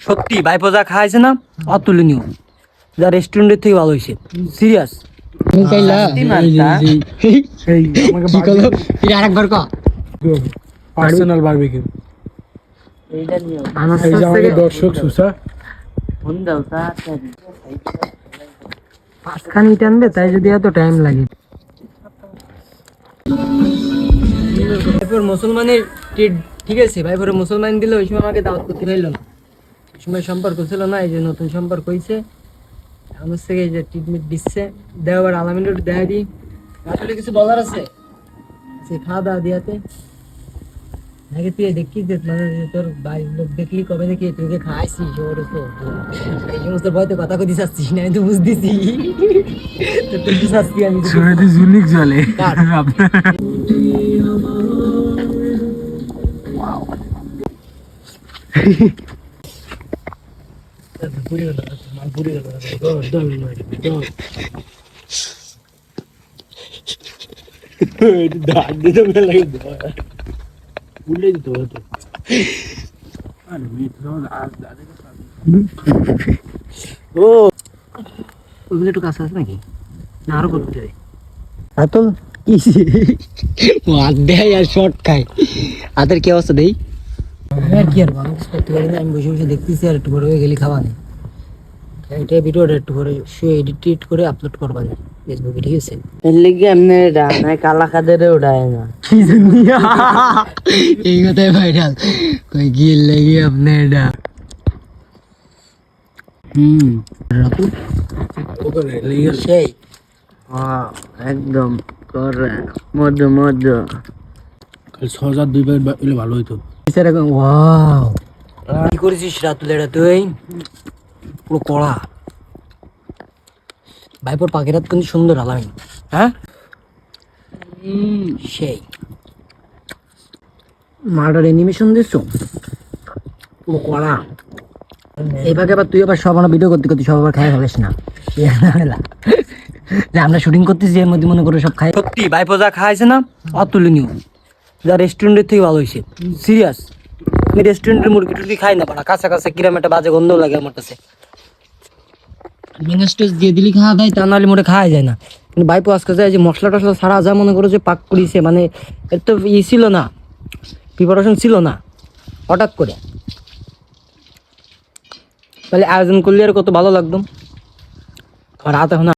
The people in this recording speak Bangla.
সত্যি ভাইপো যা খাইছে না অতুলনীয়, যা রেস্টুরেন্টের থেকে ভালো হয়েছে, সিরিয়াস। আরেকবার ক পার্সোনাল বারবিকিউ। এই যে আমাদের দর্শক সুসা পাঁচখানি টানবে, তাই যদি এত টাইম লাগে। ভাইপোর মুসলমানের ঠিক আছে, ভাইপোর মুসলমান দিলে ওই সময় আমাকে দাওয়াত করতে পারলো না, ওই সময় সম্পর্ক ছিল না, এই যে নতুন সম্পর্ক হয়েছে আমার থেকে, এই যে ট্রিটমেন্ট দিচ্ছে, দেওয়ার আলামিনের দেখা দিই। আসলে কিছু বলার আছে সে খাওয়া দাওয়া দিয়াতে আগে তুই দেখি যে মানে তোর বাড়ির লোক দেখলি কবে দেখি তুই খাইছিস ওর তো এই সমস্ত ভয়তে কথা কই দিচ্ছিস না, আমি তো বুঝতেছি তো তুই শাস্তি আমি সুরেদি জুনিক জলে ওগুলো একটু কাছে আছে নাকি না আরো করতে হবে? আতল হাত দেয় আর শর্ট খায়। হাতের কি অবস্থা দেই? আর কি আর ভালো কিছু করতে পারি না, আমি বসে বসে দেখতেছি আর একটু বড় হয়ে গেলি খাওয়া নেই। এটা ভিডিওটা একটু করে শুয়ে এডিট করে আপলোড করবা না ফেসবুকে, ঠিক আছে? এর লিগে এমনি ডানায় কালা খাদের উঠায় না। এই কথাই ভাইরাল কই গিয়ে লেগে আপনি এটা সেই একদম করে মধ্যে মধ্যে কাল ৬,০০০ 2 এলে ভালো হইতো। এরকম ওয়াও। কি করেছিস রাতুল এটা তুই? পুরো কড়া ভাইপোর পাখির হাত কিন্তু সুন্দর আলামিন, হ্যাঁ সেই মার্ডার অ্যানিমেশন দিছো পুরো কড়া। এইভাবে আবার তুই আবার সব ভিডিও করতে করতে সব আবার খাই ফেলিস না। যে আমরা শুটিং করতেছি এর মধ্যে মনে করে সব খাই। সত্যি ভাইপো যা খাইছে না অতুলনীয়, যা রেস্টুরেন্টের থেকে ভালো হয়েছে, সিরিয়াস। আমি রেস্টুরেন্টের মুরগি টুরগি খাই না, কাঁচা কাঁচা কিরম একটা বাজে গন্ধ লাগে আমার কাছে। মিনাস টেস্ট দিয়ে দিলি খাওয়া দেয়, তা নাহলে মোটে খাওয়া যায় না। কিন্তু ভাইপো আজকে যায় যে মশলা টশলা ছাড়া যা মনে করো যে পাক করিছে, মানে এর তো ছিল না, প্রিপারেশন ছিল না, হঠাৎ করে তাহলে আয়োজন করলে আর কত ভালো লাগতো। আর হাত এখন